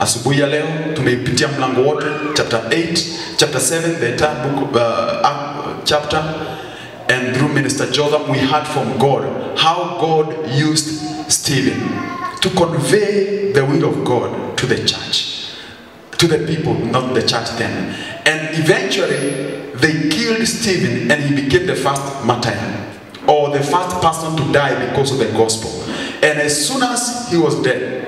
Asubuhi ya leo tumeipitia mlango wote, chapter 8, chapter 7, the entire book chapter, and through Minister Jotham we heard from God how God used Stephen to convey the will of God to the church, to the people, not the church then. And eventually they killed Stephen and he became the first martyr, or the first person to die because of the gospel. And as soon as he was dead,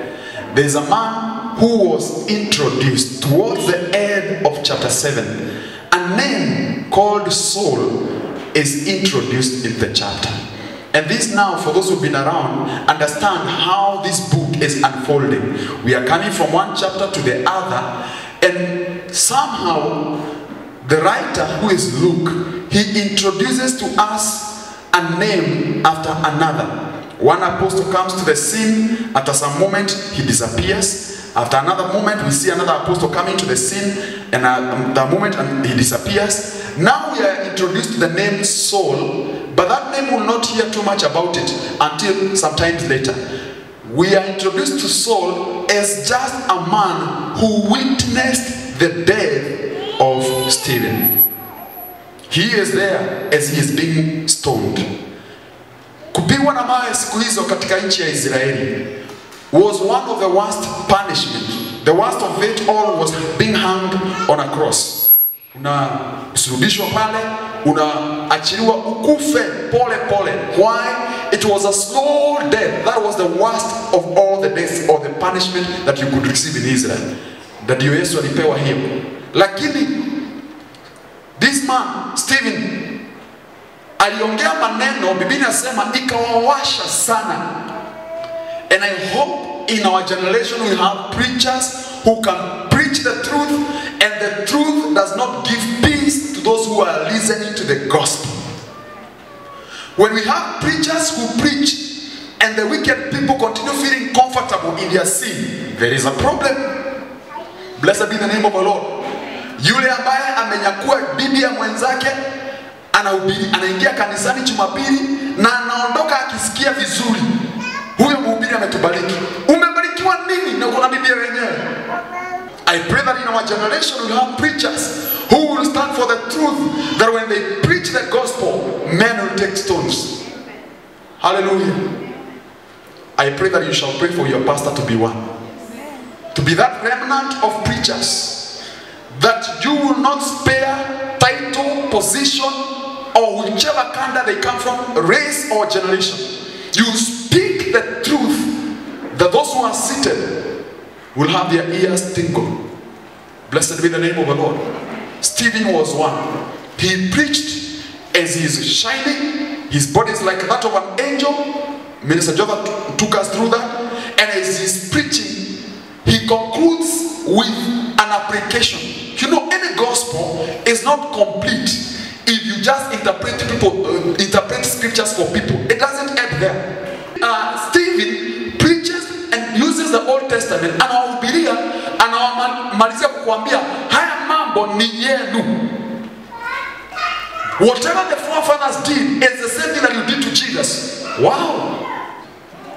there's a man who was introduced towards the end of chapter 7. A name called Saul is introduced in the chapter. And this now, for those who've been around, understand how this book is unfolding. We are coming from one chapter to the other, and somehow the writer, who is Luke, he introduces to us a name after another. One apostle comes to the scene, after some moment he disappears. After another moment we see another apostle coming to the scene, and the moment he disappears. Now we are introduced to the name Saul, but that name will not hear too much about it until sometimes later. We are introduced to Saul as just a man who witnessed the death of Stephen. He is there as he is being stoned. Kupigwa na mawe siku hizo katika nchi ya Israeli was one of the worst punishment. The worst of it all was being hanged on a cross. Unasulubishwa pale, unaachiliwa ukufe pole pole. Why? It was a slow death. That was the worst of all the deaths or the punishment that you could receive in Israel. That Yesu alipewa hiyo. Lakini this man Stephen aliongea maneno, Biblia inasema ikawawasha sana. And I hope in our generation we have preachers who can preach the truth, and the truth does not give peace to those who are listening to the gospel. When we have preachers who preach and the wicked people continue feeling comfortable in their sin, there is a problem. Blessed be the name of the Lord. Yule ambaye amenyakua bibi ya mwenzake anahubiri, anaingia kanisani Jumapili na anaondoka akisikia vizuri. Huyo mhubiri ametubariki. Umebarikiwa nini na uko na bibi wenyewe? I pray that in our generation we have preachers who will stand for the truth, that when they preach the gospel, men will take stones. Hallelujah. I pray that you shall pray for your pastor to be one. To be that remnant of preachers, that you will not spare title, position, or whichever kind they come from, race or generation. You speak the truth, that those who are seated will have their ears tingle. Blessed be the name of the Lord. Stephen was one. He preached as he is shining. His body is like that of an angel. Minister Jotham took us through that. And as he's preaching, he concludes with an application. You know, any gospel is not complete if you just interpret scriptures for people. It doesn't end there. Stephen preaches and uses the Old Testament, anawahubiria, anawamalizia kukuambia haya mambo ni yenu. Whatever the forefathers did is the same thing that you did to Jesus. Wow.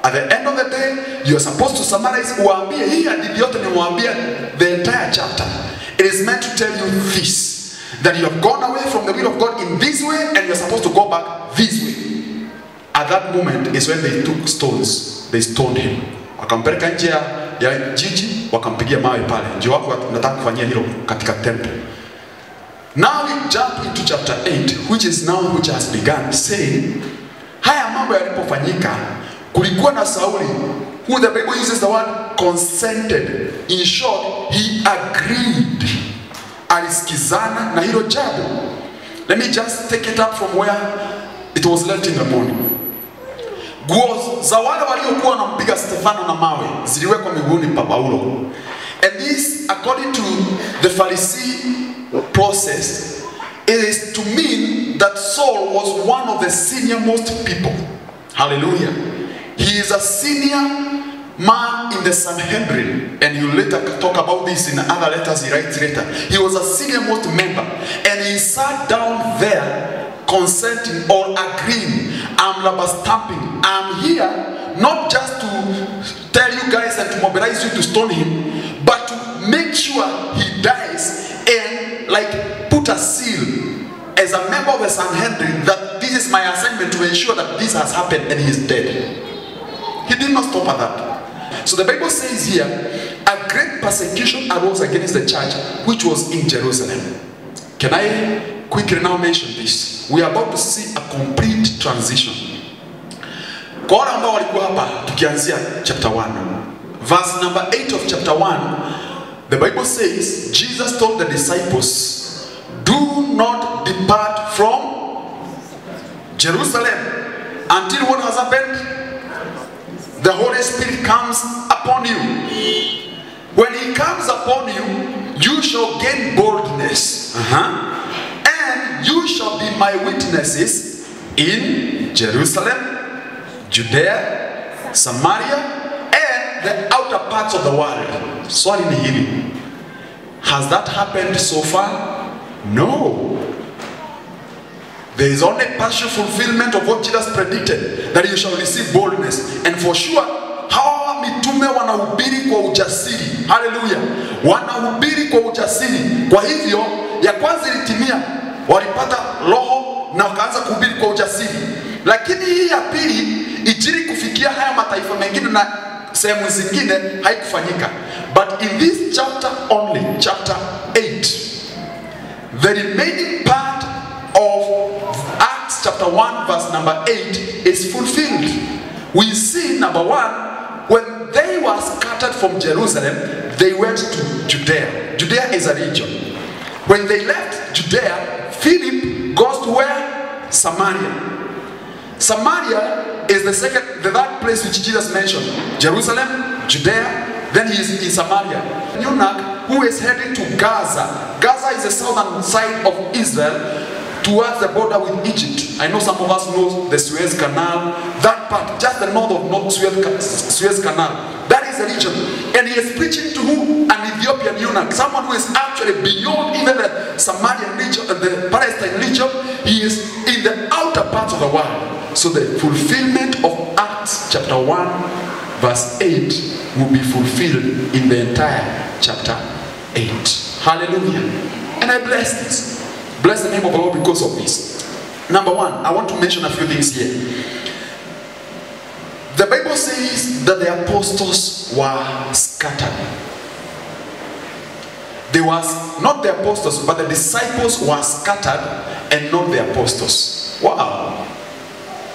At the end of the day, you are supposed to summarize uambie hii hadithi yote nimwambia the entire chapter. It is meant to tell you this, that you have gone away from the will of God in this way and you are supposed to go back this way. At that moment is when they took stones. They stoned him. Wakampeleka nje ya jiji, wakampigia mawe pale. Ndio wako nataka kufanyia hilo katika temple. Now we jump into chapter 8, which has begun, saying, haya mambo yalipofanyika, kulikuwa na Sauli, who the Bible uses the word consented. In short, he agreed. Alisikizana na hilo jambo. Let me just take it up from where it was left in the morning. Nguo za wale waliokuwa wanampiga Stefano na mawe ziliwekwa miguuni pa Paulo. And this, according to the Pharisee process, it is to mean that Saul was one of the senior most people. Hallelujah. He is a senior man in the Sanhedrin, and you later talk about this in other letters he writes later. He was a senior most member, and he sat down there consenting or agreeing. I'm rubber stamping. I'm here not just to tell you guys and to mobilize you to stone him, but to make sure he dies and like put a seal as a member of the Sanhedrin that this is my assignment to ensure that this has happened and he is dead. He did not stop at that. So the Bible says here, a great persecution arose against the church which was in Jerusalem. Can I quickly now mention this? We are about to see a complete transition. Kwa wale ambao walikuwa hapa tukianzia chapter 1, verse number 8 of chapter 1, the Bible says Jesus told the disciples, do not depart from Jerusalem until what has happened? The Holy Spirit comes upon you. When he comes upon you, you shall gain boldness. And you shall be my witnesses in Jerusalem, Judea, Samaria, and the outer parts of the world. Swali ni hili. Has that happened so far? No. There is only partial fulfillment of what Jesus predicted, that you shall receive boldness. And for sure, hawa mitume wanahubiri kwa ujasiri. Hallelujah. Wanahubiri kwa ujasiri. Kwa hivyo, ya kwanza ilitimia, walipata roho na wakaanza kuhubiri kwa ujasiri. Lakini hii ya pili, injili kufikia haya mataifa mengine na sehemu zingine haikufanyika. But in this chapter only, chapter 8, the remaining part of Acts chapter 1 verse number 8 is fulfilled. We see number 1, when they were scattered from Jerusalem, they went to Judea. Judea is a region. When they left Judea, Philip goes to where? Samaria. Samaria is the third place which Jesus mentioned. Jerusalem, Judea, then he is in Samaria. Eunuch, who is heading to Gaza. Gaza is the southern side of Israel, towards the border with Egypt. I know some of us know the Suez Canal, that part, just the north of Suez Canal. That is the region. And he is preaching to who? An Ethiopian eunuch, someone who is actually beyond even the Samaritan region, the Palestine region. He is in the outer parts of the world. So the fulfillment of Acts chapter 1 verse 8 will be fulfilled in the entire chapter 8. Hallelujah. And I bless this. Bless the name of the Lord because of this. Number 1, I want to mention a few things here. The Bible says that the apostles were scattered. They was not the apostles, but the disciples were scattered and not the apostles. Wow.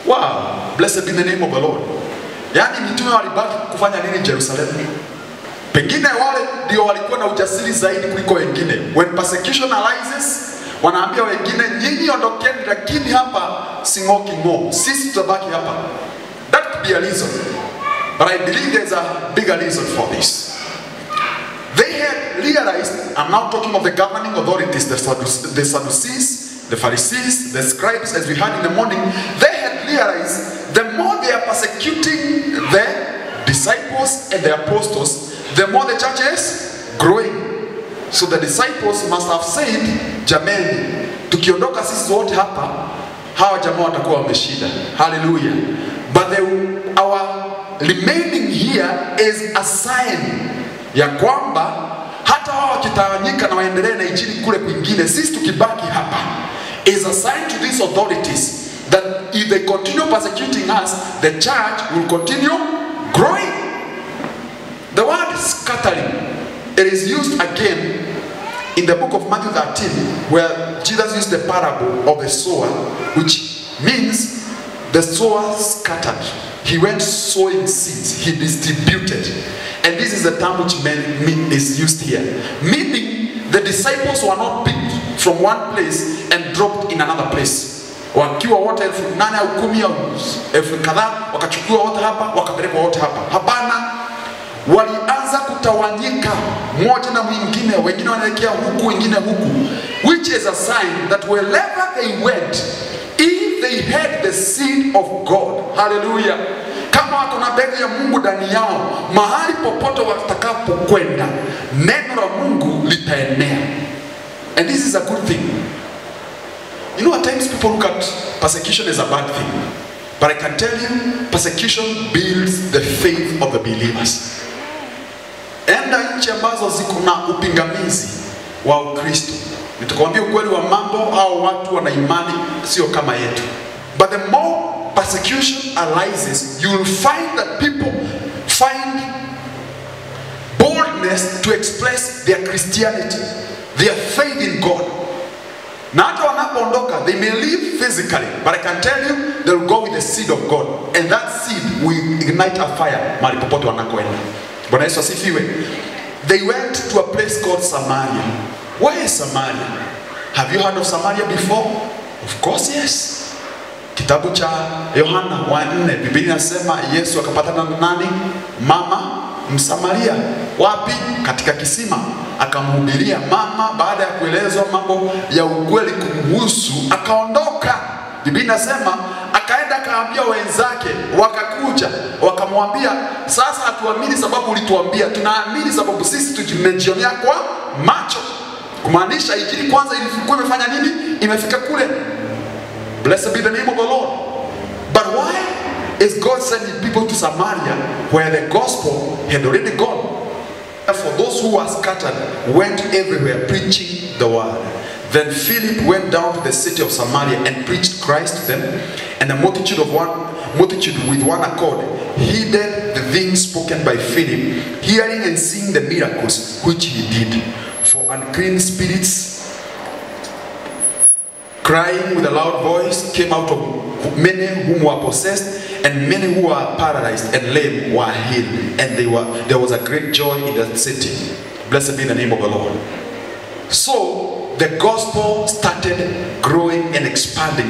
Wow. Blessed be the name of the Lord. Yani mitume walibaki kufanya nini Jerusalem? Pengine wale ndio walikuwa na ujasiri zaidi kuliko wengine. When persecution arises, wanaambia wengine nyinyi ondokeni, lakini hapa singoki ngo, sisi tutabaki hapa. That could be a reason, but I believe there's a bigger reason for this. They had realized, I'm now talking of the governing authorities, the Sadducees, the Pharisees, the scribes, as we had in the morning. They had realized the more they are persecuting the disciples and the apostles, the more the church is growing. So the disciples must have said, jameni, tukiondoka sisi wote hapa, hawa jamaa watakuwa wameshinda. Hallelujah. But our remaining here is a sign ya kwamba hata hawa wakitawanyika na waendelee na injili kule kwingine, sisi tukibaki hapa, is a sign to these authorities that if they continue persecuting us, the church will continue growing. The word scattering, it is used again in the book of Matthew 13, where Jesus used the parable of the sower, which means the sower scattered. He went sowing seeds, he distributed. And this is the term which is used here. Meaning, the disciples were not picked from one place and dropped in another place. Wakiwa wote 8,000 au 10,000 kadhaa, wakachukua wote hapa, wakapelekwa wote hapa. Hapana. Walianza kutawanyika mmoja na mwingine, wengine wanaelekea huku, wengine huku, which is a sign that wherever they went, if they had the seed of God, hallelujah, kama wako na mbegu ya Mungu ndani yao, mahali popote watakapokwenda, neno la Mungu litaenea. And this is a good thing. You know, at times people look at persecution as a bad thing, but I can tell you, persecution builds the faith of the believers. And nchi ambazo ziko na upingamizi wa Ukristo. Nitakwambia ukweli wa mambo, hao watu wana imani sio kama yetu. But the more persecution arises, you will find that people find boldness to express their Christianity, their faith in God. Na hata wanapoondoka, they may live physically, but I can tell you, they will go with the seed of God, and that seed will ignite a fire mahali popote wanakoenda. Bwana Yesu asifiwe. They went to a place called Samaria. Where is Samaria? Have you heard of Samaria before? Of course, yes. Kitabu cha Yohana 4, Biblia inasema Yesu akapatana na nani? Mama Msamaria. Wapi? Katika kisima. Akamhubiria mama. Baada ya kuelezwa mambo ya ukweli kumhusu, akaondoka. Biblia inasema akaenda akaambia wenzake, wakakuja wakamwambia, sasa hatuamini sababu ulituambia, tunaamini sababu sisi tumejionea kwa macho. Kumaanisha injili kwanza ilikuwa imefanya nini? Imefika kule. Blessed be the name of the Lord. But why is God sending people to Samaria where the gospel had already gone? For those who were scattered went everywhere preaching the word. Then Philip went down to the city of Samaria and preached Christ to them, and the multitude with one accord heeded the things spoken by Philip, hearing and seeing the miracles which he did. For unclean spirits, crying with a loud voice, came out of many whom were possessed, and many who were paralyzed and lame were healed. And there was a great joy in the city. Blessed be the name of the Lord. So the gospel started growing and expanding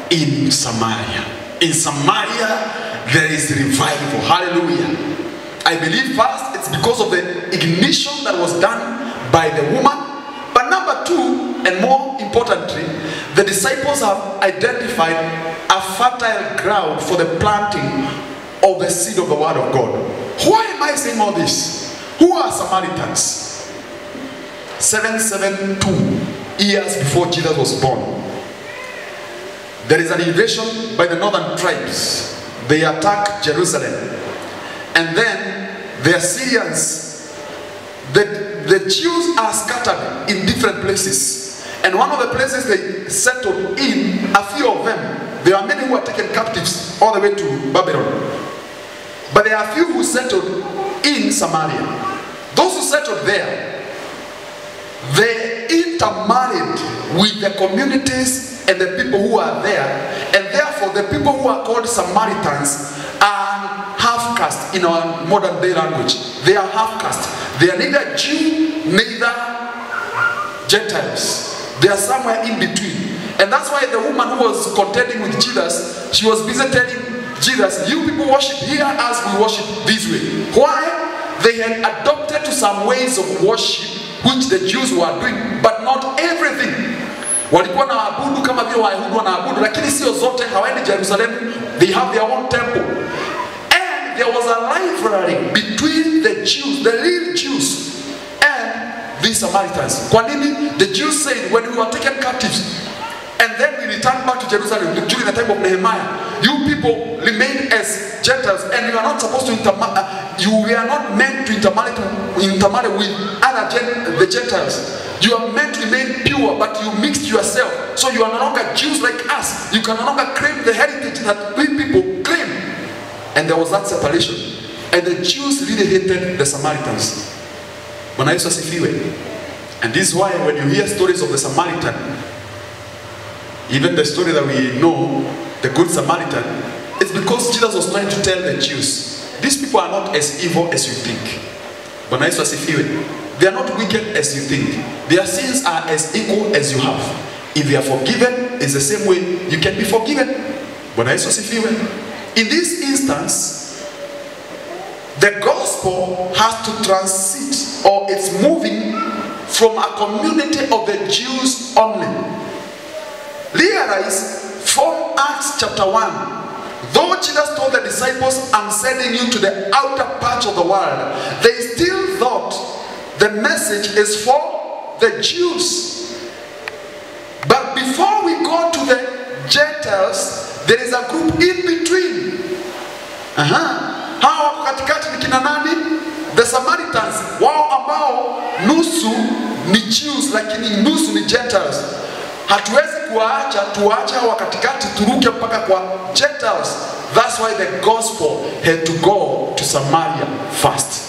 in Samaria. In Samaria, there is revival. Hallelujah. I believe first it's because of the ignition that was done by the woman. But number two, and more importantly, the disciples have identified a fertile ground for the planting of the seed of the word of God. Why am I saying all this? Who are Samaritans? 772 years before Jesus was born, there is an invasion by the northern tribes. They attack Jerusalem, and then the Assyrians, the Jews are scattered in different places, and one of the places they settled in, a few of them, there are many who are taken captives all the way to Babylon, but there are a few who settled in Samaria. Those who settled there, they intermarried with the communities and the people who are there, and therefore the people who are called Samaritans are half-caste in our modern day language. They are half-caste. They are neither Jew, neither Gentiles. They are somewhere in between. And that's why the woman who was contending with Jesus, she was busy telling Jesus, you people worship here as we worship this way. Why? They had adopted to some ways of worship which the Jews were doing, but not everything. Walikuwa na abudu kama vile Wayahudi wanaabudu, lakini sio zote. Hawaendi Jerusalem. They have their own temple. And there was a rivalry between the Jews, the real Jews, and the Samaritans. Kwa nini? The Jews said, when we were taken captives, and then we returned back to Jerusalem during the time of Nehemiah, you people remained as Gentiles, and you are not supposed to intermarry. You are not meant to intermarry with the Gentiles. You are meant to remain pure, but you mixed yourself. So you are no longer Jews like us. You can no longer claim the heritage that we people claim. And there was that separation. And the Jews really hated the Samaritans. Bwana Yesu asifiwe. And this is why when you hear stories of the Samaritan, even the story that we know, the Good Samaritan, it's because Jesus was trying to tell the Jews, these people are not as evil as you think. Bwana Yesu asifiwe. They are not wicked as you think. Their sins are as equal as you have. If they are forgiven, it's the same way you can be forgiven. Bwana Yesu asifiwe. In this instance, the gospel has to transit, or it's moving from a community of the Jews only. Realize from Acts chapter 1, though Jesus told the disciples, I'm sending you to the outer part of the world, they still thought the message is for the Jews. But before we go to the Gentiles, there is a group in between. Hawa katikati ni kina nani? The Samaritans. Wao ni Jews lakini nusu ni Gentiles. Hatuwezi kuwaacha tuache hawa katikati turuke mpaka kwa Gentiles. That's why the gospel had to go to Samaria first.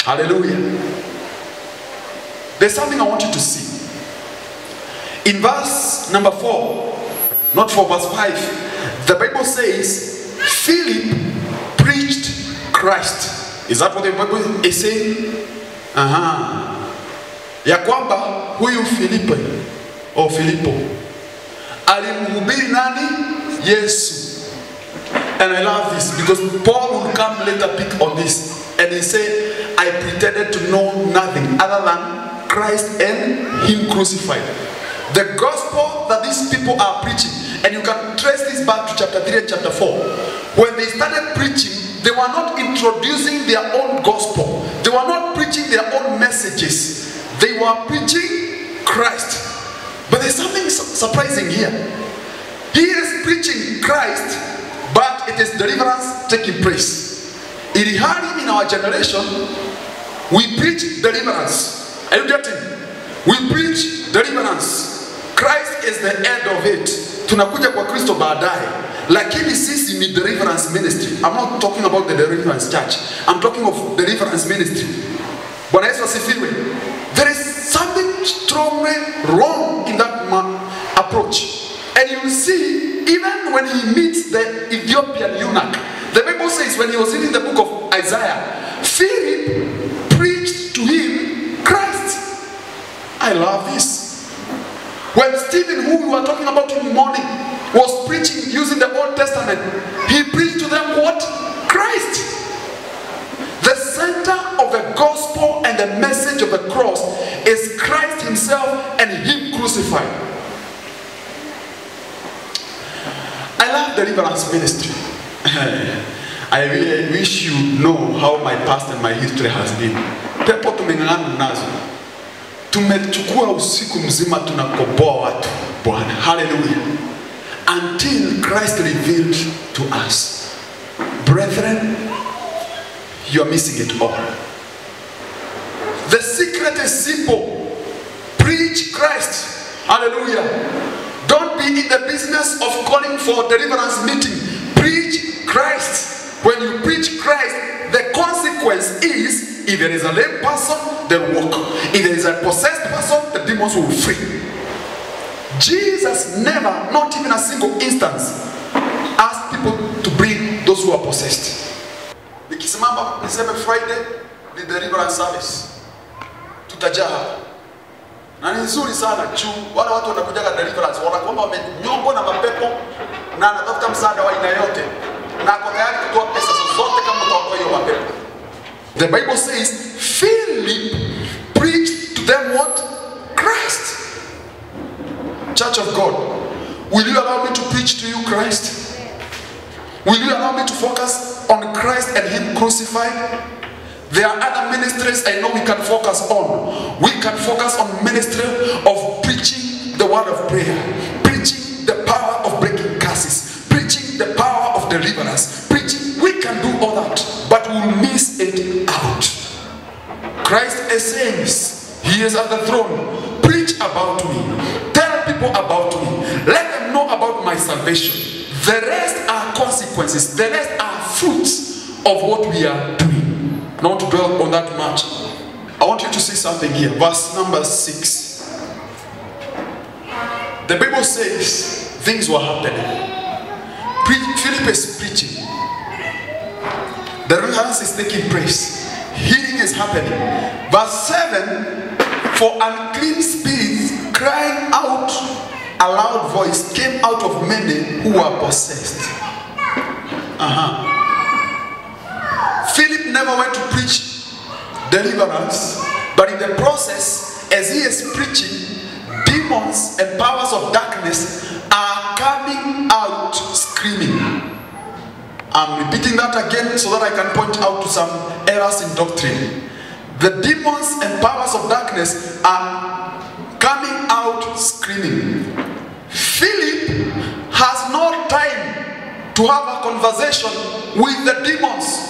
Hallelujah. There's something I want you to see. In verse number 4, not 4, verse 5, the Bible says, Philip preached Christ. Is that what the Bible is saying? Ya kwamba huyu Filipo alimhubiri nani? Yesu. And I love this because Paul will come later pick on this. And he said, I pretended to know nothing other than Christ and him crucified. The gospel that these people are preaching, and you can trace this back to chapter 3 and chapter 4. When they started preaching, they were not introducing their own gospel. They were not preaching their own messages. They were preaching Christ. But there's something surprising here. He is preaching Christ, but it is deliverance taking place. In our generation, we preach deliverance. Are you getting? We preach deliverance. Christ is the end of it. Tunakuja kwa Kristo baadaye. Lakini sisi ni deliverance ministry. I'm not talking about the deliverance church. I'm talking of deliverance ministry. Bwana Yesu asifiwe. There is something strongly wrong in that approach. And you see, even when he meets the Ethiopian eunuch, the Bible says when he was reading the book of Isaiah, Philip preached to him Christ. I love this. When Stephen, who we were talking about in the morning, was preaching using the Old Testament, he preached to them what? Christ. The center of the gospel and the message of the cross is Christ himself and him crucified. I love deliverance ministry. I really wish you know how my past and my history has been. Pepo tumeng'ang'ana nazo. Tumechukua usiku mzima tunakoboa watu. Bwana, hallelujah. Until Christ revealed to us. Brethren, you are missing it all. The secret is simple. Preach Christ. Hallelujah. Don't be in the business of calling for deliverance meeting. Preach Christ. When you preach Christ, the consequence is, if there is a lame person, they'll walk. If there is a possessed person, the demons will free. Jesus never, not even a single instance, asked people to bring those who are possessed. Nikisimama niseme Friday ni deliverance service. Tutajaa hapa. Na ni nzuri sana juu wale watu wanakujaga deliverance wanakuwa wamenyongwa na mapepo na anatafuta msaada wa aina yote. Na ako tayari kutoa pesa zote kama utaondoa hiyo mapepo. The Bible says Philip preached to them what? Christ. Church of God, will you allow me to preach to you Christ? Will you allow me to focus on Christ and him crucified? There are other ministries I know we can focus on. We can focus on ministry of preaching the word of prayer, preaching the power of breaking curses, preaching the power of deliverance, preaching. We can do all that, but we'll miss it out. Christ is saying, he is at the throne. Preach about me. Tell people about me. Let them know about my salvation. The rest are consequences. The rest are fruits of what we are doing. Not to dwell on that much. I want you to see something here. Verse number 6. The Bible says things were happening. Philip is preaching. The deliverance is taking place. Healing is happening. Verse 7. For unclean spirits crying out a loud voice came out of many who were possessed. Philip never went to preach deliverance, but in the process, as he is preaching, demons and powers of darkness are coming out screaming. I'm repeating that again so that I can point out to some errors in doctrine. The demons and powers of darkness are coming out screaming. Philip has no time to have a conversation with the demons.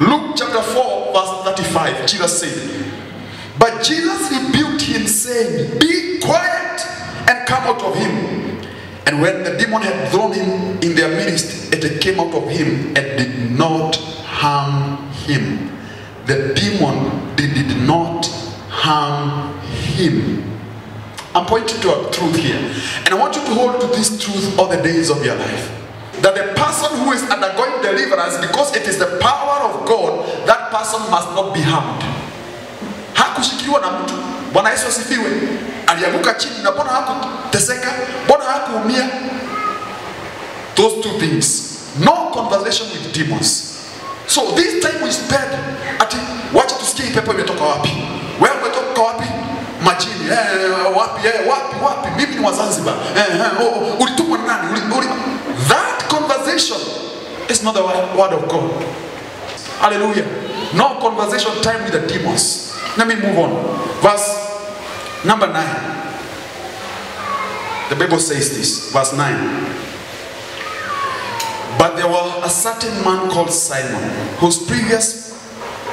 Luke chapter 4 verse 35, Jesus said, But Jesus rebuked him, saying, "Be quiet and come out of him." And when the demon had thrown him in their midst, it came out of him and did not harm him. The demon did not harm him. I'm pointing to a truth here. And I want you to hold to this truth all the days of your life. That the person who is undergoing deliverance, because it is the power of God, that person must not be harmed. Hakushikiwa na mtu. Bwana Yesu asifiwe. Alianguka chini na mbona hakuteseka? Mbona hakuumia? Those two things. No conversation with demons. So this time we spend ati wacha tusikie pepo imetoka wapi? Wewe umetoka wapi? Majini. Wapi? Mimi ni wa Zanzibar. Ulitumwa na nani? That conversation is not the word of God. Hallelujah. No conversation time with the demons. Let me move on. Verse number 9. The Bible says this. Verse 9. But there was a certain man called Simon, who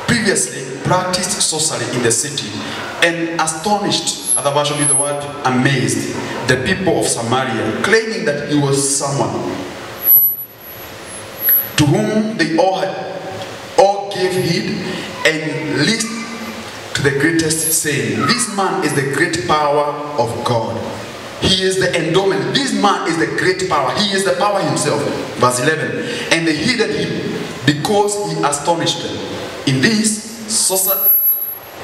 previously practiced sorcery in the city, and astonished, other version with the word amazed, the people of Samaria, claiming that he was someone to whom they all gave heed and listened to the greatest, saying, "This man is the great power of God. He is the endowment. This man is the great power. He is the power himself." Verse 11. And they heeded him because he astonished them. In this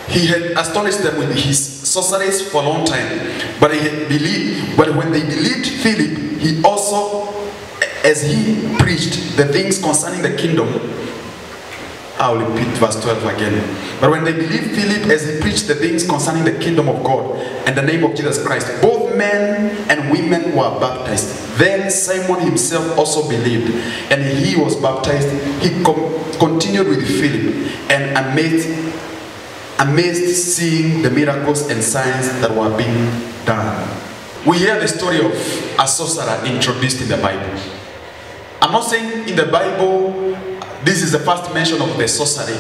he had astonished them with his sorceries for a long time. But when they believed Philip, he also, as he preached the things concerning the kingdom. I'll repeat verse 12 again. But when they believed Philip as he preached the things concerning the kingdom of God and the name of Jesus Christ, both men and women were baptized. Then Simon himself also believed, and he was baptized. He continued with Philip and amazed seeing the miracles and signs that were being done. We hear the story of a sorcerer introduced in the Bible. I'm not saying in the Bible this is the first mention of the sorcery.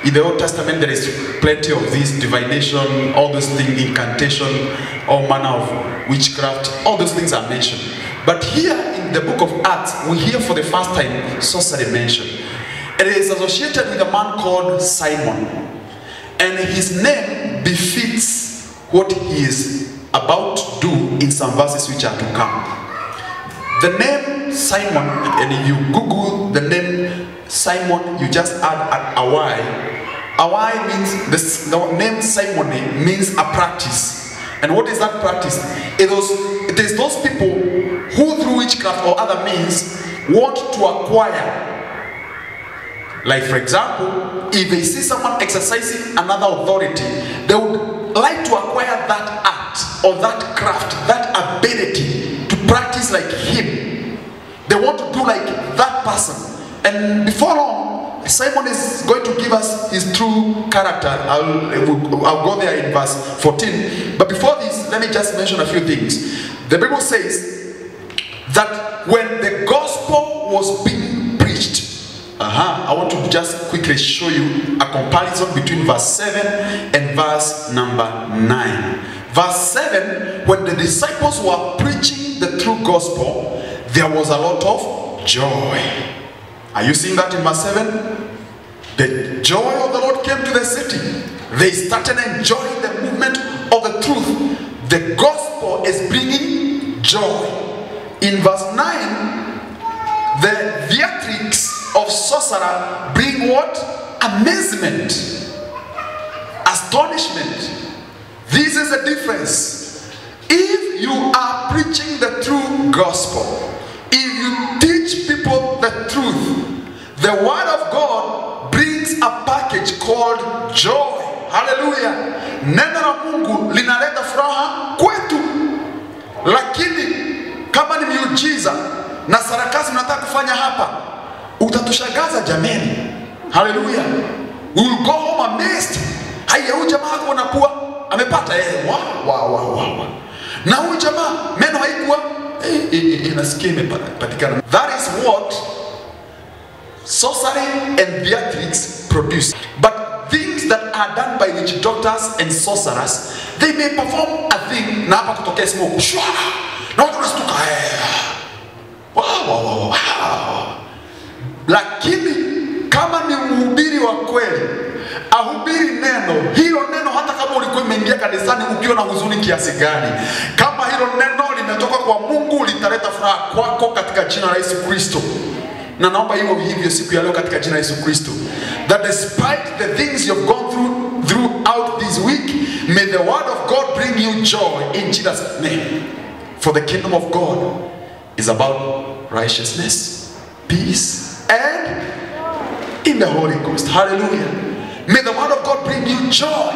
In the Old Testament, there is plenty of this divination, all those things, incantation, all manner of witchcraft, all those things are mentioned. But here in the book of Acts, we hear for the first time sorcery mentioned. It is associated with a man called Simon. And his name befits what he is about to do in some verses which are to come. The name Simon, and if you Google the name Simon, you just add a Y. A Y means, the name Simon means a practice. And what is that practice? It is those people who through witchcraft or other means want to acquire. Like for example, if they see someone exercising another authority, they would like to acquire that art or that craft, that ability to practice like him. They want to do like that person. And before long, Simon is going to give us his true character. I'll go there in verse 14. But before this, let me just mention a few things. The Bible says that when the gospel was being preached, I want to just quickly show you a comparison between verse 7 and verse number 9. Verse 7, when the disciples were preaching the true gospel, there was a lot of joy. Are you seeing that in verse 7? The joy of the Lord came to the city. They started enjoying the movement of the truth. The gospel is bringing joy. In verse 9, the theatrics of sorcerer bring what? Amazement, astonishment. This is the difference. If you are preaching the true gospel, if you teach people the truth, the word of God brings a package called joy. Hallelujah. Neno la Mungu linaleta furaha kwetu. Lakini kama ni miujiza na sarakasi unataka kufanya hapa, utatushangaza jameni. Hallelujah. We will go home amazed. Haya, huyu jamaa hapo anakuwa amepata wow. Na huyu jamaa meno haikuwa inasikia imepatikana. That is what sorcery and theatrics produce. But things things that are done by witch doctors and sorcerers, they may perform a thing, na hapa kutokea smoke, shwa, na watu wanastuka, wow. Lakini kama ni mhubiri wa kweli, ahubiri neno, hilo neno hata kama ulikuwa umeingia kanisani ukiwa na huzuni kiasi gani, kama hilo neno limetoka kwa Mungu, litaleta furaha kwako katika jina la Yesu Kristo. Na naomba hiyo hivyo siku ya leo katika jina la Yesu Kristo, that despite the things you've gone throughout this week, may the word of God bring you joy in Jesus' name. For the kingdom of God is about righteousness, peace, and in the Holy Ghost. Hallelujah. May the word of God bring you joy.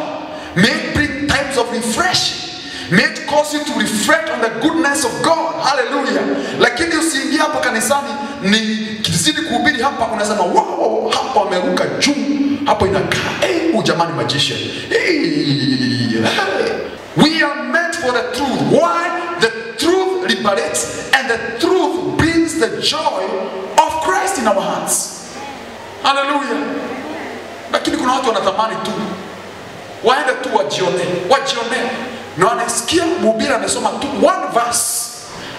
May it bring times of refreshing. May it cause you to reflect on the goodness of God. Hallelujah. Lakini usiingia hapa kanisani ni kizidi kuhubiri hapa unasema wow, hapa ameruka juu, hapa inakaa jamani magician. We are meant for the truth. Why? The truth liberates and the truth brings the joy of Christ in our hearts. Hallelujah. Lakini kuna watu wanatamani tu waende tu wajione. Na wanasikia mhubiri amesoma tu one verse,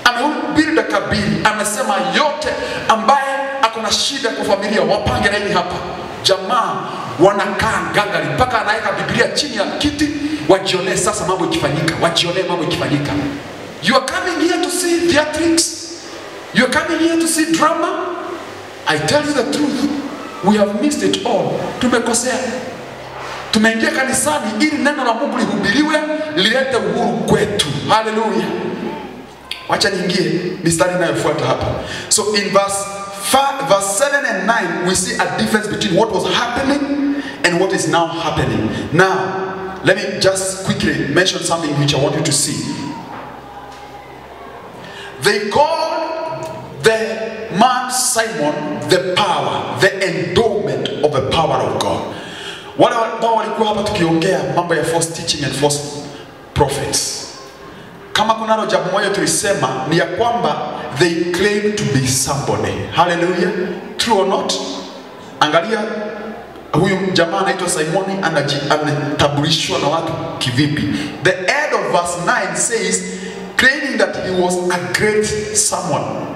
amehubiri dakika 2, amesema yote ambaye akona shida kwa familia wapange nini hapa. Jamaa wanakaa ngangari mpaka anaweka Biblia chini ya kiti, wajione sasa mambo ikifanyika, wajione mambo ikifanyika. You are coming here to see theatrics, you are coming here to see drama. I tell you the truth, we have missed it all. Tumekosea. Tumeingia kanisani ili neno la Mungu lihubiriwe, lilete uhuru kwetu. Hallelujah. Wacha niingie mistari inayofuata hapa. So in verse 7 and 9 we see a difference between what was happening and what is now happening. Now, let me just quickly mention something which I want you to see. They called the man Simon the power, the endowment of the power of God. Wale ambao walikuwa hapa tukiongea mambo ya false teaching and false prophets, kama kunalo jambo moja tulisema ni ya kwamba they claim to be somebody. Hallelujah. True or not? Angalia huyu jamaa anaitwa Simoni anatabulishwa na watu kivipi. The end of verse 9 says, claiming that he was a great someone.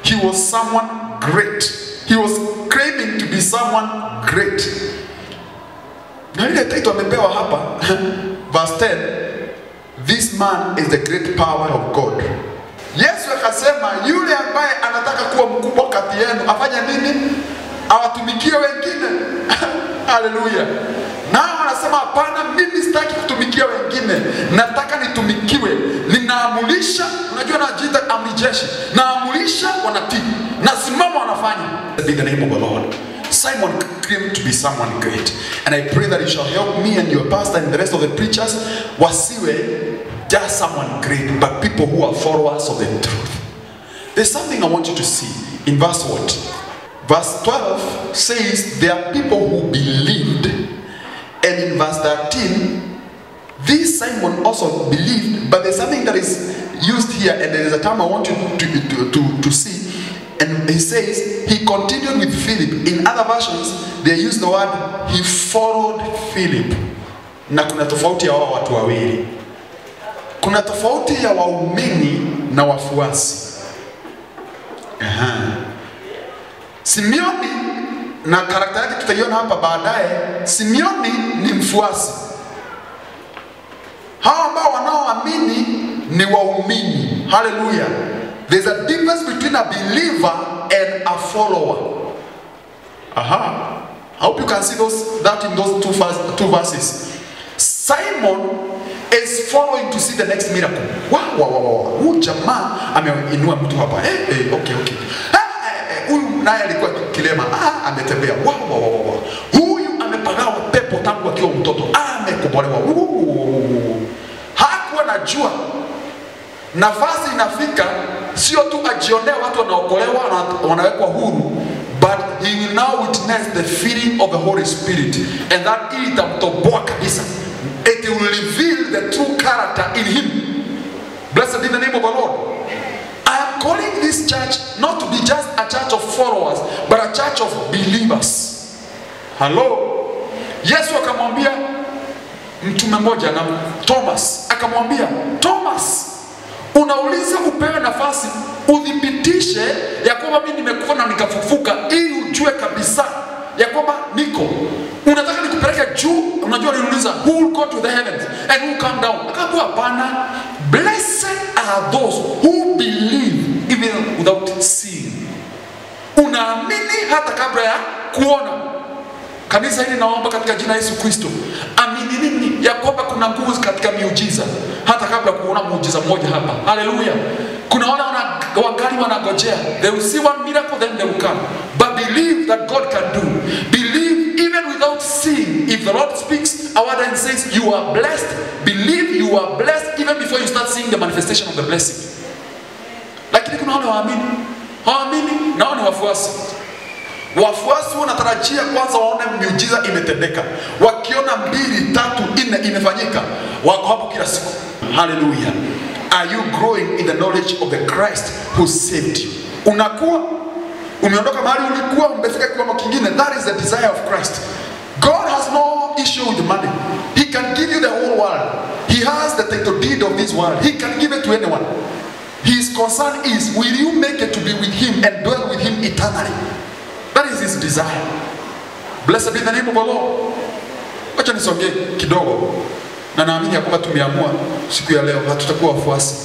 He was someone great. He was claiming to be someone great. Na ile title amepewa hapa verse 10, this man is the great power of God. Yesu akasema yule ambaye anataka kuwa mkubwa kati yenu afanye nini? Awatumikie wengine. Hallelujah. Nao anasema hapana, mimi sitaki kutumikia wengine, nataka nitumikiwe. Ninaamulisha, unajua najiita amri jeshi. Naamulisha wanatii, nasimama wanafanya. In the name of the Lord. Simon claimed to be someone great, and I pray that you shall help me and your pastor and the rest of the preachers wasiwe just someone great, but people who are followers of the truth. There's something I want you to see in verse what? Verse 12 says there are people who believed, and in verse 13 this Simon also believed, but there's something that is used here, and there is a term I want you to see. And he says he continued with Philip. In other versions they use the word he followed Philip. Na kuna tofauti ya watu wawili. Kuna tofauti ya waumini na wafuasi. Simeoni, na karakta yake tutaiona hapa baadaye, Simeoni ni mfuasi. Hao ambao wanaoamini ni waumini. Hallelujah. There's a difference between a believer and a follower. I hope you can see that in those two verses. Simon is following to see the next miracle. Wow. Huyu jamaa ameinua mtu hapa. Okay. Huyu naye alikuwa kilema. Ametembea. Wow. Huyu amepagawa pepo tangu akiwa mtoto. Amekombolewa. Hakuwa najua nafasi inafika sio tu ajionea watu wanaokolewa na wanawekwa huru, but he will now witness the feeling of the Holy Spirit, and that itamtoboa kabisa. It will reveal the true character in him. Blessed be the name of the Lord. I am calling this church not to be just a church of followers, but a church of believers. Hello. Yesu akamwambia mtume mmoja na Thomas, akamwambia, Thomas, unauliza upewe nafasi udhibitishe ya kwamba mimi nimekufa na nikafufuka, ili ujue kabisa ya kwamba niko. Unataka nikupeleke juu? Unajua niuliza, who will go to the heavens and who will come down? Akaambia hapana, blessed are those who believe even without seeing. Unaamini hata kabla ya kuona. Kanisa hili naomba katika jina la Yesu Kristo, amini nini ya kwamba kuna nguvu katika miujiza hata kabla kuona muujiza mmoja hapa. Haleluya. Kuna wale wangali wanagojea, they will see one miracle then they will come, but believe that God can do. Believe even without seeing. If the Lord speaks a word and says you are blessed, believe you are blessed even before you start seeing the manifestation of the blessing. Lakini kuna wale hawaamini na wale wafuasi. Wafuasi wanatarajia kwanza waone miujiza imetendeka. Wakiona 2, 3, 4 imefanyika, wako hapo kila siku. Hallelujah. Are you growing in the knowledge of the Christ who saved you? Unakuwa umeondoka mahali ulikuwa umefika kiwango kingine. That is the desire of Christ. God has no issue with money. He can give you the whole world. He has the title deed of this world. He can give it to anyone. His concern is, will you make it to be with him and dwell with him eternally? That is his desire. Blessed be the name of the Lord. Wacha nisongee kidogo. Na naamini ya kwamba tumeamua siku ya leo hatutakuwa wafuasi.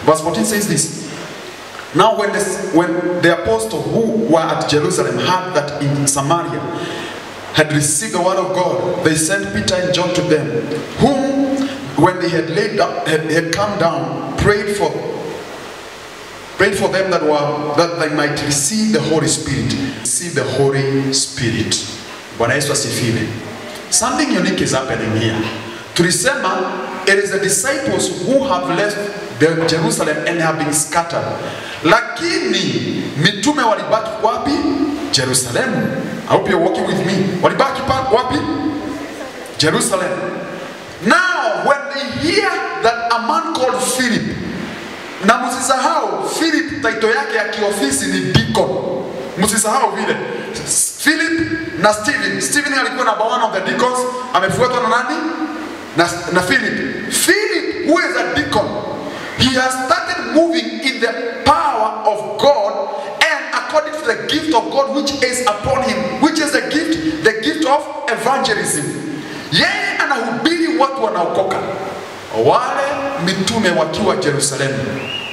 Verse 14 says this. Now when the apostles who were at Jerusalem heard that in Samaria had received the word of God, they sent Peter and John to them, whom when they had had come down, prayed for them that they might receive the Holy Spirit. Receive the Holy Spirit. Bwana Yesu asifiwe. Something unique is happening here. Tulisema, it is the disciples who have left Jerusalem and have been scattered. Lakini mitume walibaki wapi? Jerusalem. I hope you're walking with me. Walibaki wapi? Jerusalem. Now when they hear that a man called Philip, na msisahau Philip title yake ya kiofisi ni deacon. Msisahau vile. Philip na Stephen. Stephen alikuwa number 1 of the deacons, amefuatwa na nani? Na Philip. Philip, who is a deacon, he has started moving in the power of God and according to the gift of God which is upon him. Which is the gift of evangelism. Yeye anahubiri watu wanaokoka. Wale mitume wakiwa Jerusalem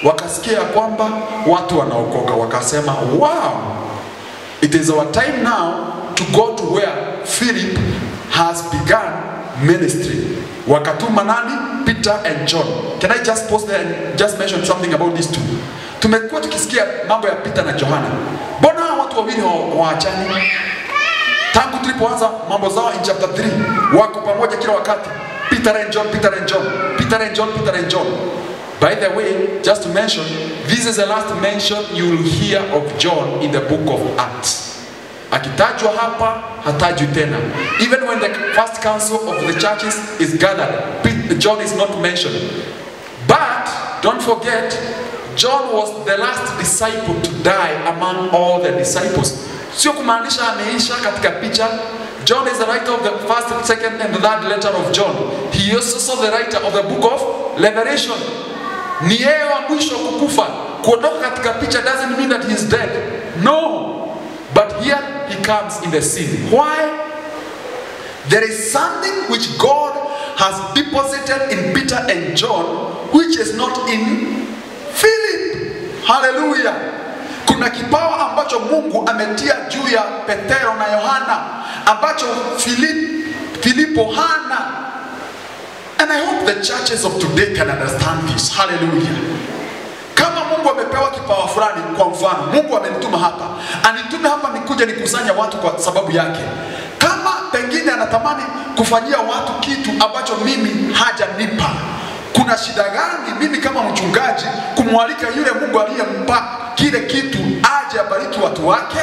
wakasikia kwamba watu wanaokoka, wakasema, wow, it is our time now to go to where Philip has begun ministry. Wakatuma nani? Peter and John. Can I just pause there and just mention something about these two? Tumekuwa tukisikia mambo ya Peter na Johana. Mbona watu wawili waachani? Tangu tulipoanza mambo zao in chapter 3, wako pamoja kila wakati. Peter and John, Peter and John, Peter and John, Peter and John. By the way, just to mention, this is the last mention you will hear of John in the book of Acts. Akitajwa hapa, hatajwi tena. Even when the first council of the churches is gathered, John is not mentioned. But don't forget, John was the last disciple to die among all the disciples. Sio kumaanisha ameisha katika picha. John is the writer of the first, second, and the third letter of John. He is also the writer of the book of Revelation. Ni yeye wa mwisho kukufa. Kuondoka katika picha doesn't mean that he is dead. No. But here he comes in the scene. Why? There is something which God has deposited in Peter and John which is not in Philip. Hallelujah. Kuna kipawa ambacho Mungu ametia juu ya Petero na Yohana ambacho Filipo hana. And I hope the churches of today can understand this. Hallelujah. Kama Mungu amepewa kipawa fulani, kwa mfano, Mungu amenituma hapa. Anitume hapa nikuje nikusanya watu kwa sababu yake. Kama pengine anatamani kufanyia watu kitu ambacho mimi hajanipa, kuna shida gani mimi kama mchungaji kumwalika yule Mungu aliyempa kile kitu aje abariki watu wake?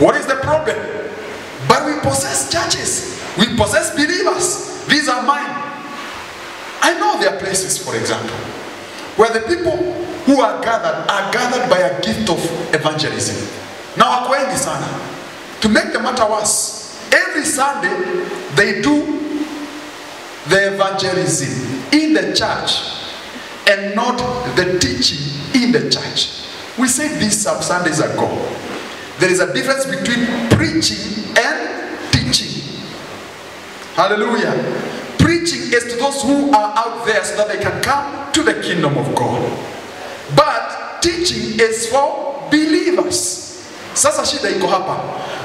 What is the problem? But we possess churches. We possess believers. These are mine. I know there are places, for example, where the people who are gathered by a gift of evangelism. Now, wako wengi sana. To make the matter worse, every Sunday they do the evangelism in the church and not the teaching in the church. We said this some Sundays ago. There is a difference between preaching and teaching. Hallelujah. Preaching is to those who are out there so that they can come to the kingdom of God. But teaching is for believers. Sasa shida iko hapa.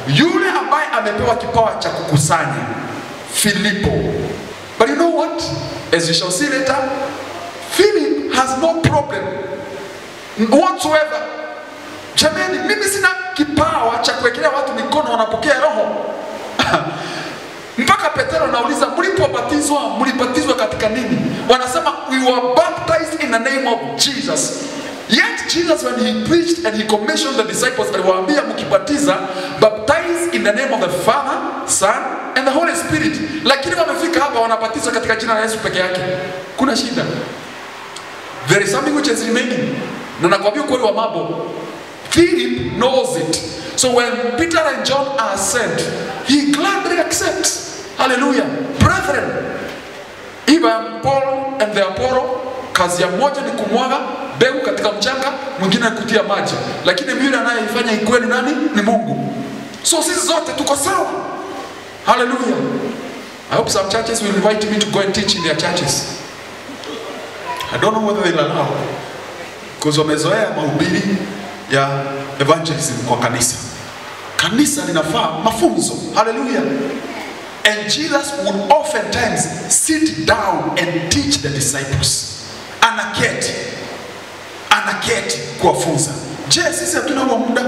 Yule ambaye amepewa kipawa cha kukusanya, Filipo. But you know what? As we shall see later, Philip has no problem whatsoever. Jamani, mimi sina kipawa cha kuwekelea watu mikono wanapokea roho. Mpaka Petero anauliza, mlipobatizwa katika nini? Wanasema, we were baptized in the name of Jesus. Yet Jesus, when he preached and he commissioned the disciples, aliwaambia mkibatiza, baptize in the name of the Father, Son, and the Holy Spirit. Lakini wamefika hapa wanabatiza katika jina la Yesu peke yake. Kuna shida. There is something which is remaining. Na nakwambia kweli wa mambo, Philip knows it. So when Peter and John are sent, he gladly accepts. Hallelujah. Brethren, even Paul and the Apollo, kazi ya moja ni kumwaga mbegu katika mchanga, mwingine kutia maji. Lakini yule anayefanya ikweli nani? Ni Mungu. So sisi zote tuko sawa. Hallelujah. I hope some churches will invite me to go and teach in their churches. I don't know whether they'll allow. Because wamezoea mahubiri ya evangelism kwa kanisa. Kanisa linafaa mafunzo. Hallelujah. And Jesus would oftentimes sit down and teach the disciples. Anaketi kuwafunza. Je, sisi hatuna muda?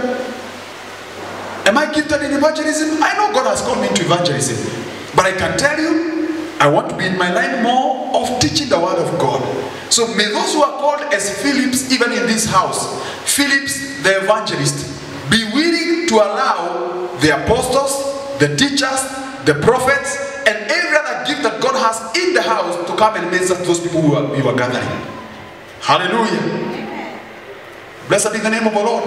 Am I gifted in evangelism? I know God has called me to evangelism. But I can tell you, I want to be in my line more of teaching the word of God. So may those who are called as Philips, even in this house, Philips the evangelist, be willing to allow the apostles, the teachers, the prophets, and every other gift that God has in the house to come and minister to those people who are gathering. Hallelujah. Blessed be the name of the Lord.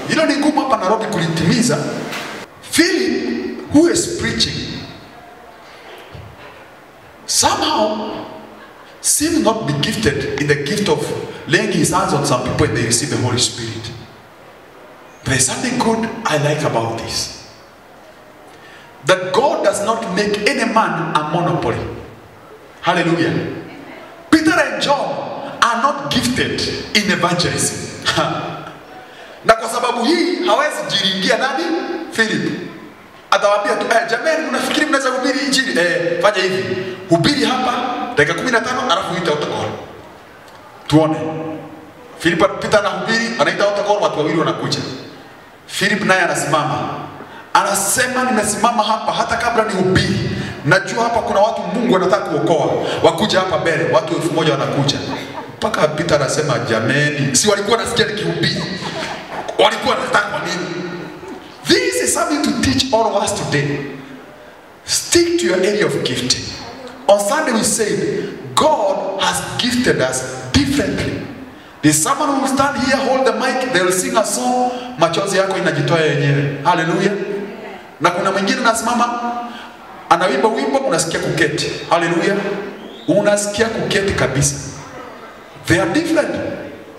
You know, ni ngumu hapa Nairobi kulitimiza. Philip, who is preaching, somehow seems not be gifted in the gift of laying his hands on some people and they receive the Holy Spirit. There is something good I like about this. That God does not make any man a monopoly. Hallelujah. Peter and John are not gifted in evangelism. Na kwa sababu hii hawezi jiringia nani? Philip. Atawaambia tu, jamani mnafikiri mnaweza kuhubiri injili? Fanya hivi. Hubiri hapa dakika 15 alafu uita utakao. Tuone. Philip Peter anahubiri, anaita utakao, watu wawili wanakuja. Philip naye anasimama. Anasema nimesimama hapa hata kabla nihubiri. Najua hapa kuna watu Mungu anataka kuokoa. Wakuja hapa mbele, watu 1000 wanakuja. Mpaka Peter anasema jameni, si walikuwa nasikia nikihubiri. Walikuwa wanataka nini? This is something to teach all of us today. Stick to your area of gifting. On Sunday we said God has gifted us differently. There's someone who will stand here, hold the mic, they will sing a song, machozi yako inajitoa yenyewe. Hallelujah. Na kuna mwingine anasimama anaimba wimbo unasikia kuketi. Hallelujah. Unasikia kuketi kabisa. They are different.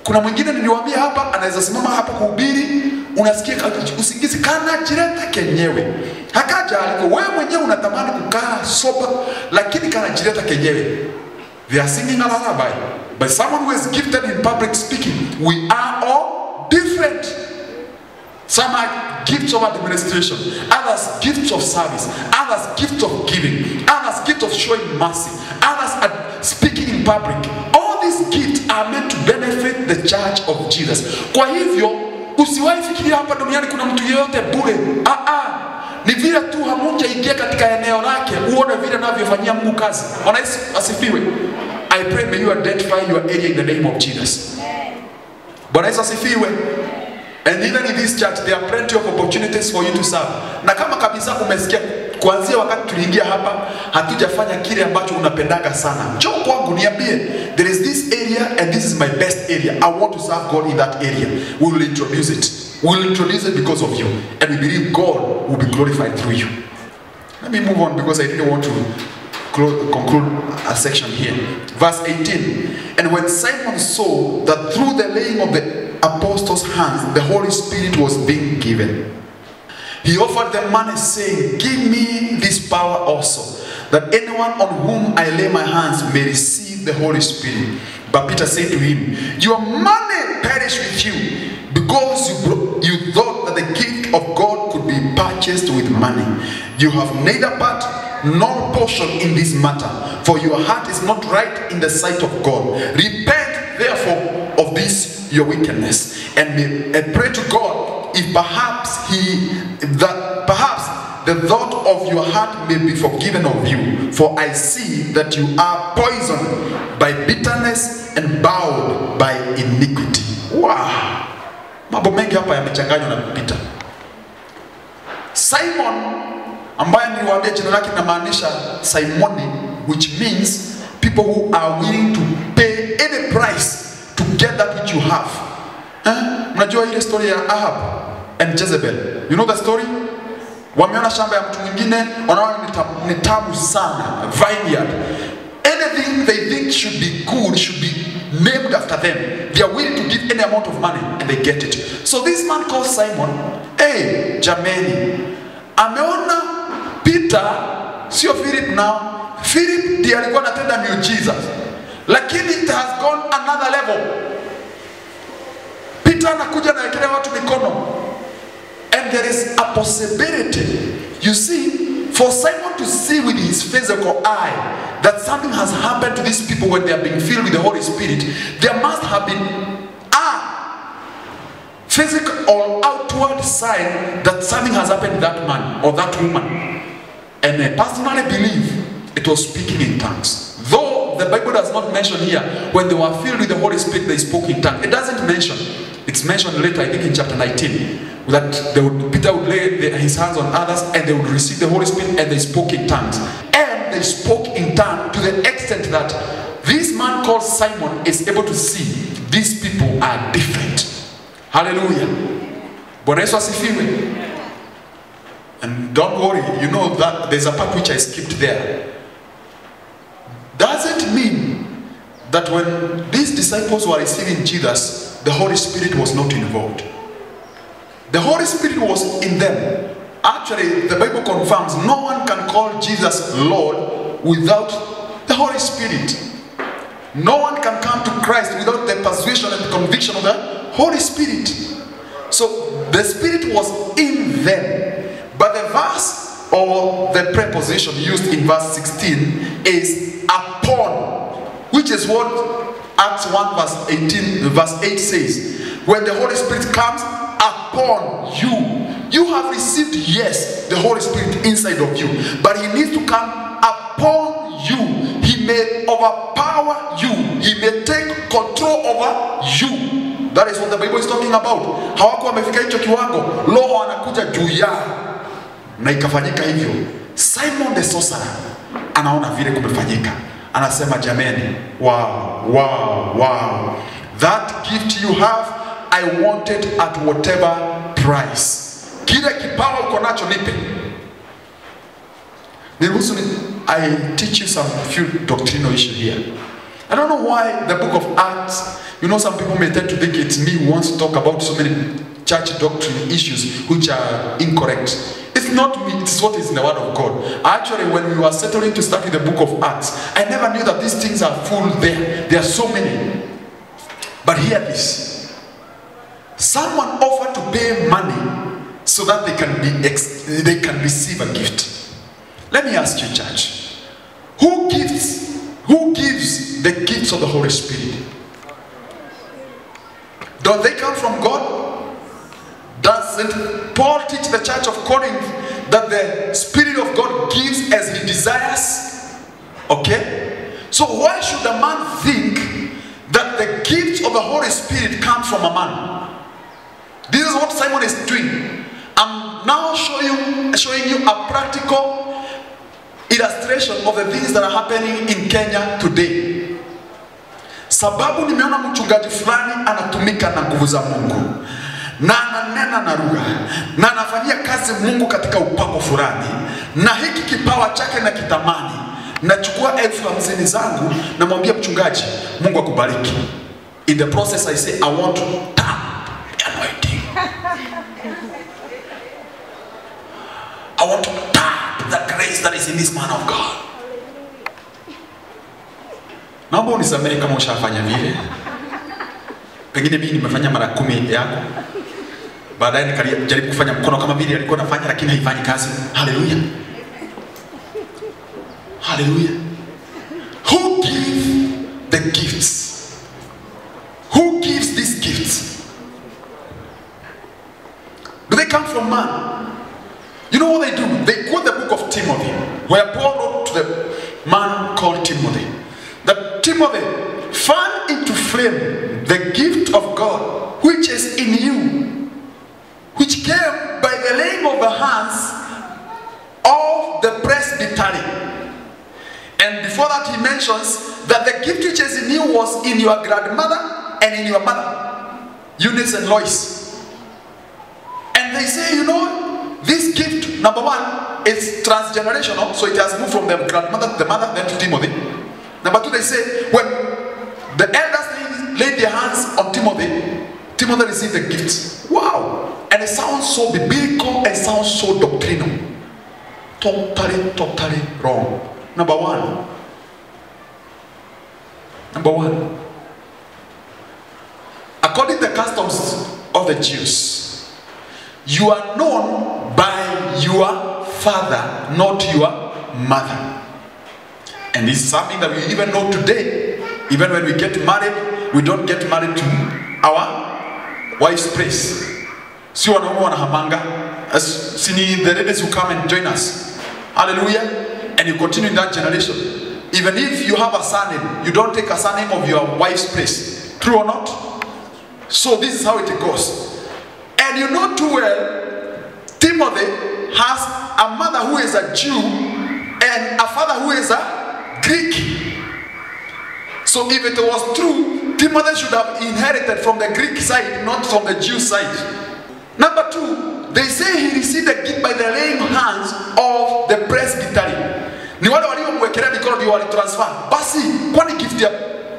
Kuna mwingine niliwaambia hapa anaweza simama hapa kuhubiri, unasikia usingizi kana jireta kenyewe. Hakaja aliko wewe mwenyewe unatamani kukaa soba lakini kana jireta kenyewe. They are singing a lullaby. But someone who is gifted in public speaking, we are all different. Some are gifts of administration, others gifts of service, others gifts of giving, others gifts of showing mercy, others are speaking in public. All these gifts are meant to benefit the church of Jesus. Kwa hivyo, usiwahi fikiria hapa duniani kuna mtu yeyote bure. Ni vile tu hamuja ingia katika eneo lake, uone vile anavyofanyia Mungu kazi. Bwana Yesu asifiwe. I pray may you identify your area in the name of Jesus. Bwana Yesu asifiwe. And even in this church there are plenty of opportunities for you to serve. Na kama kabisa umesikia kuanzia wakati tuliingia hapa hatujafanya kile ambacho unapendaga sana, njoo kwangu niambie, there is this area and this is my best area. I want to serve God in that area. We will introduce it. We will introduce it because of you. And we believe God will be glorified through you. Let me move on because I really want to conclude a section here. Verse 18. And when Simon saw that through the laying of the apostles' hands, the Holy Spirit was being given, he offered them money, saying, give me this power also, that anyone on whom I lay my hands may receive the Holy Spirit. But Peter said to him, your money perish with you, because you thought that the gift of God could be purchased with money. You have neither part nor portion in this matter, for your heart is not right in the sight of God. Repent therefore of this your wickedness, and pray to God, if perhaps the thought of your heart may be forgiven of you. For I see that you are poisoned by bitterness and bowed by iniquity. Wow! Mambo mengi hapa yamechanganywa na Peter. Simon, ambaye niliwaambia jina lake linamaanisha Simoni, which means people who are willing to pay any price to get that which you have. Mnajua ile story ya Ahab and Jezebel? You know the story? Wameona shamba ya mtu mwingine, wanaona ni tamu sana, vineyard. Anything they think should be good should be named after them. They are willing to give any amount of money and they get it. So this man called Simon, hey, jameni, ameona Peter, sio Philip now. Philip ndiye alikuwa anatenda miujiza. Lakini it has gone another level. Peter anakuja na kile watu mikono. And there is a possibility, you see, for Simon to see with his physical eye that something has happened to these people when they are being filled with the Holy Spirit. There must have been a physical or outward sign that something has happened to that man or that woman. And I personally believe it was speaking in tongues. Though the Bible does not mention here, when they were filled with the Holy Spirit, they spoke in tongues. It doesn't mention. It's mentioned later, I think in chapter 19. That Peter would lay his hands on others and they would receive the Holy Spirit and they spoke in tongues. And they spoke in tongues to the extent that this man called Simon is able to see these people are different. Hallelujah. Bwana Yesu asifiwe. And don't worry, you know that there's a part which I skipped there. Does it mean that when these disciples were receiving Jesus, the Holy Spirit was not involved? The Holy Spirit was in them. Actually, the Bible confirms no one can call Jesus Lord without the Holy Spirit. No one can come to Christ without the persuasion and the conviction of the Holy Spirit. So the Spirit was in them. But the verse or the preposition used in verse 16 is upon, which is what Acts 1 verse 8 says. When the Holy Spirit comes upon you, you have received, yes, the Holy Spirit inside of you, but he needs to come upon you. He may overpower you. He may take control over you. That is what the Bible is talking about. Hawako wamefika hicho kiwango, Roho anakuja juu yao na ikafanyika hivyo. Simon the sorcerer anaona vile kumefanyika, anasema jameni, wow, that gift you have, I want it at whatever price. Kile kipawa uko nacho nipe. I teach you some few doctrinal issues here. I don't know why the book of Acts, you know, some people may tend to think it's me who wants to talk about so many church doctrine issues which are incorrect. It's not me, it's what is in the Word of God. Actually, when we were settling to study the book of Acts, I never knew that these things are full there. There are so many. But hear this. Someone offered to pay money so that they can receive a gift. Let me ask you, church, who gives the gifts of the Holy Spirit? Don't they come from God? Doesn't Paul teach the church of Corinth that the Spirit of God gives as he desires? Okay? So why should a man think that the gift of the Holy Spirit comes from a man? This is what Simon is doing. I'm now showing you a practical illustration of the things that are happening in Kenya today. Sababu nimeona mchungaji fulani anatumika na nguvu za Mungu. Na ananena na lugha na anafanyia kazi Mungu katika upako fulani, na hiki kipawa chake na kitamani, nachukua 50,000 zangu na mwambia mchungaji, Mungu akubariki. In the process I say, I want to tap anointing. I want to tap the grace that is in this man of God. Naomba unisamehe kama ushafanya vile. Pengine mimi nimefanya mara 10 yako. Baadaye nikajaribu kufanya mkono kama vile alikuwa anafanya, lakini haifanyi kazi. Hallelujah. Hallelujah. Who gives the gifts? Who gives these gifts? Do they come from man? You know what they do? They quote the book of Timothy, where Paul wrote to the man called Timothy, that Timothy, fan into flame the gift of God which is in you, which came by the laying of the hands of the presbytery. And before that he mentions that the gift which is in you was in your grandmother and in your mother, Eunice and Lois. And they say, you know, this gift, number one, is transgenerational, so it has moved from the grandmother to the mother, then to Timothy. Number two, they say, when the elders laid their hands on Timothy, Timothy received the gifts. Wow! And it sounds so biblical and sounds so doctrinal. Totally wrong. Number one. According to the customs of the Jews, you are known by your father, not your mother. And this is something that we even know today. Even when we get married, we don't get married to our wife's place. Si wanaume wanahamanga, sini the ladies who come and join us. Hallelujah. And you continue in that generation. Even if you have a surname, you don't take a surname of your wife's place. True or not? So this is how it goes. And you know too well, Timothy has a mother who is a Jew and a father who is a Greek. So if it was true, Timothy should have inherited from the Greek side, not from the Jew side. Number two, they say he received the gift by the laying hands of the presbytery. Ni wale waliomwekelea mikono ndio walitransfer. Basi, kwani gift ya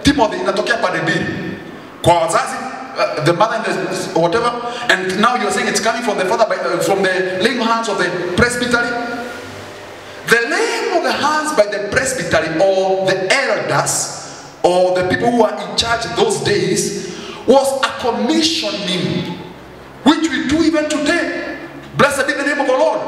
Timothy inatokea pande mbili? Kwa wazazi, the mother and the whatever, and now you're saying it's coming from the father, from the laying hands of the presbytery. The laying of the hands by the presbytery or the elders or the people who are in charge those days was a commissioning, which we do even today. Blessed be the name of the Lord.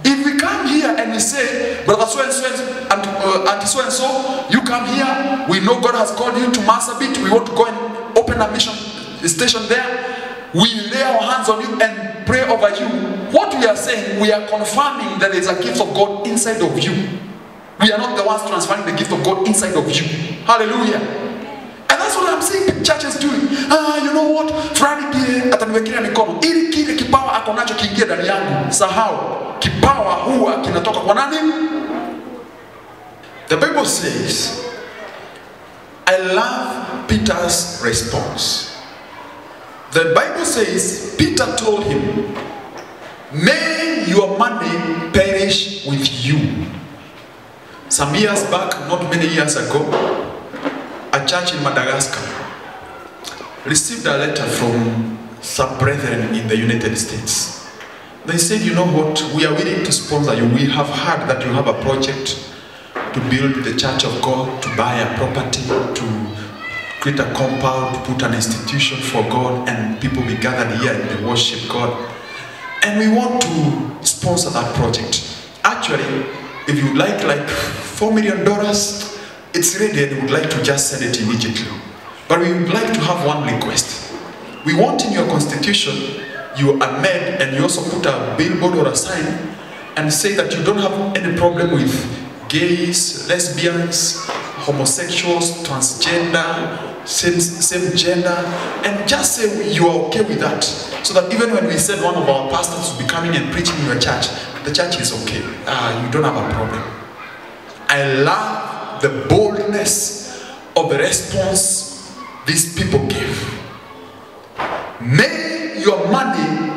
If we come here and we say, brother so and so and auntie so and so, you come here, we know God has called you to Marsabit, we want to go and open a mission station there, we lay our hands on you and pray over you. What we are saying, we are confirming that there is a gift of God inside of you. We are not the ones transferring the gift of God inside of you. Hallelujah. And that's what I'm saying churches doing. You know what? Friday ataniwekelea mikono ili kile kipawa ako nacho kiingie ndani yangu. Sahau. Kipawa huwa kinatoka kwa nani? The Bible says, I love Peter's response. The Bible says, Peter told him, may your money perish with you. Some years back, not many years ago, a church in Madagascar received a letter from some brethren in the United States. They said, you know what, we are willing to sponsor you. We have heard that you have a project to build the church of God, to buy a property, to create a compound, to put an institution for God, and people be gathered here and they worship God. And we want to sponsor that project. Actually, if you would like $4 million, it's ready and we would like to just send it immediately. But we would like to have one request. We want in your constitution, you amend and you also put a billboard or a sign and say that you don't have any problem with gays, lesbians, homosexuals, transgender, same gender, and just say you are okay with that. So that even when we said one of our pastors will be coming and preaching in your church, the church is okay. You don't have a problem. I love the boldness of the response these people give. May your money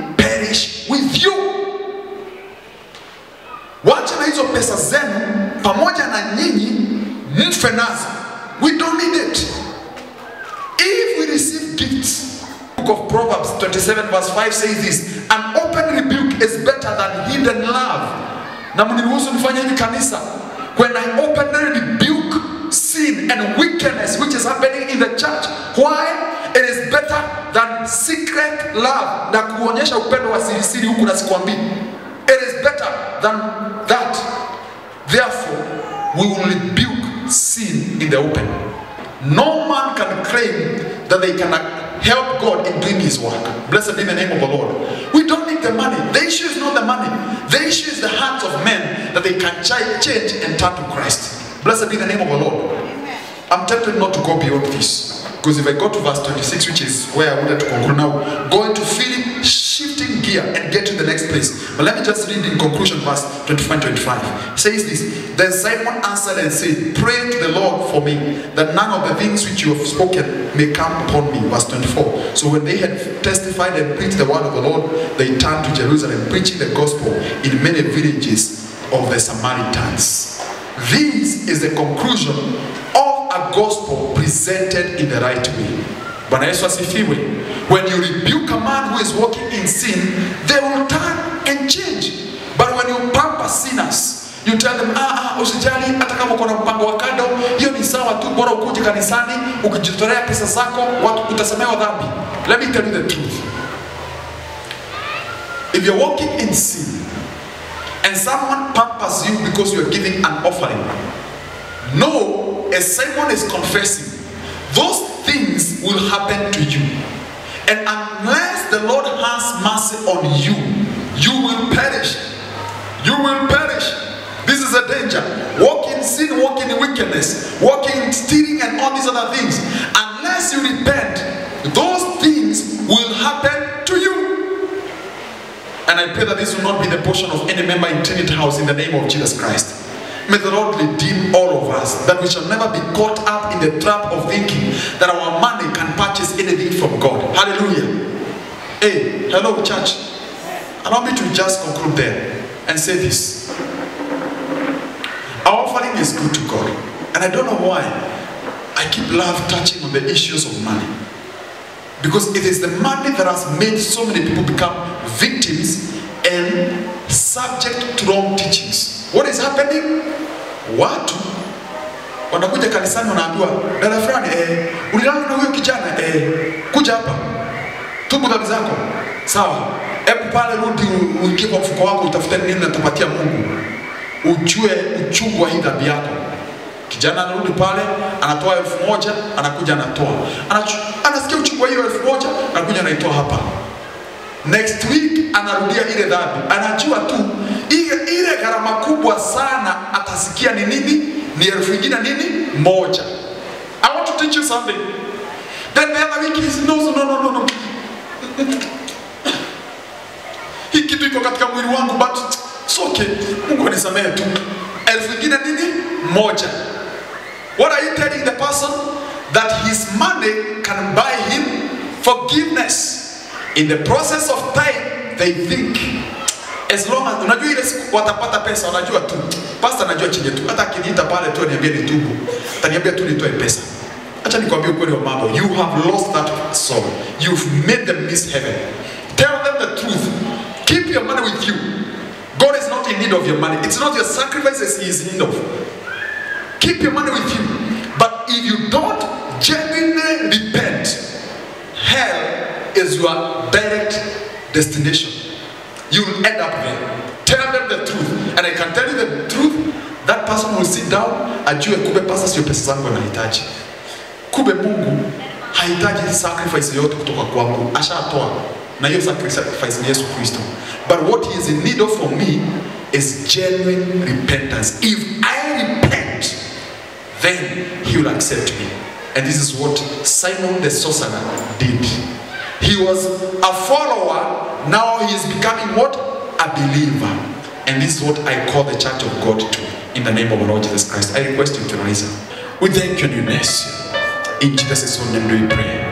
hizo pesa zenu pamoja na nyinyi mfe nazo. We don't need it. If we receive gifts, book of Proverbs 27 verse 5 says this, an open rebuke is better than hidden love. Na mniruhusu nifanye hivi kanisa. When I openly rebuke sin and wickedness which is happening in the church, why? It is better than secret love. Na kuonyesha upendo wa siri huku na sikwambii. It is better than that. Therefore, we will rebuke sin in the open. No man can claim that they can help God in doing his work. Blessed be the name of the Lord. We don't need the money. The issue is not the money. The issue is the hearts of men that they can change and turn to Christ. Blessed be the name of the Lord. I'm tempted not to go beyond this. Because if I go to verse 26, which is where I wanted to conclude now, going to Philip, shifting gear and get to the next place. But let me just read in conclusion verse 24-25. It says this, then Simon answered and said, pray to the Lord for me, that none of the things which you have spoken may come upon me. Verse 24. So when they had testified and preached the word of the Lord, they turned to Jerusalem, preaching the gospel in many villages of the Samaritans. This is the conclusion of a gospel presented in the right way. Bwana Yesu asifiwe. When you rebuke a man who is walking in sin, they will turn and change. But when you pamper sinners, you tell them, usijali hata kama uko na mpango wa kando, hiyo ni sawa tu, bora ukuje kanisani, ukijitolea pesa zako, watu utasamehewa dhambi. Let me tell you the truth. If you're walking in sin and someone pampers you because you're giving an offering, no, as Simon is confessing, those things will happen to you. And unless the Lord has mercy on you, you will perish. You will perish. This is a danger. Walk in sin, walk in wickedness, walk in stealing and all these other things. Unless you repent, those things will happen to you. And I pray that this will not be the portion of any member in Trinity House in the name of Jesus Christ. May the Lord redeem all of us, that we shall never be caught up in the trap of thinking that our money can purchase anything from God. Hallelujah. Hey, hello church. Allow me to just conclude there and say this. Our offering is good to God. And I don't know why I keep touching on the issues of money. Because it is the money that has made so many people become victims and subject to wrong teachings. What is happening? Watu wanakuja kanisani wanaambiwa, dada fulani ulilala na huyo kijana kuja hapa. Tubu dhambi zako. Sawa. Hebu pale rudi uingie kwa mfuko wako utafute nini na tupatia Mungu. Ujue uchungu wa hii dhambi yako. Kijana anarudi pale, anatoa 1000, anakuja anatoa. Anasikia uchungu wa hiyo 1000, anakuja anaitoa hapa. Next week anarudia ile dhambi. Anajua tu ile gharama kubwa sana atasikia ni nini? Ni 1000 nini? 1. I want to teach you something. Then the other week is no. Hii kitu iko katika mwili wangu but it's okay. Mungu anisamehe tu. 1000 nini? 1. What are you telling the person? That his money can buy him forgiveness. In the process of time, they think, as long as unajua ile siku watapata pesa, unajua tu pastor anajua chenye tu, hata akiniita pale tu niambie nitubu, ataniambia tu nitoe pesa. Acha nikwambie ukweli wa mambo, you have lost that soul. You've made them miss heaven. Tell them the truth. Keep your money with you. God is not in need of your money. It's not your sacrifices he is in need of. Keep your money with you. But if you don't genuinely repent, hell is your direct destination. You will end up there. Tell them the truth. And I can tell you the truth. That person will sit down, ajue kube pasa sio pesa zangu anahitaji. Kube Mungu hahitaji sacrifice yote kutoka kwangu. Ashatoa. Na hiyo sacrifice ni Yesu Kristo. But what he is in need of from me is genuine repentance. If I repent, then he will accept me. And this is what Simon the sorcerer did. He was a follower, now he is becoming what? A believer. And this is what I call the church of God too. In the name of the Lord Jesus Christ. I request you to rise up. We thank you and we bless you. In Jesus' name we pray.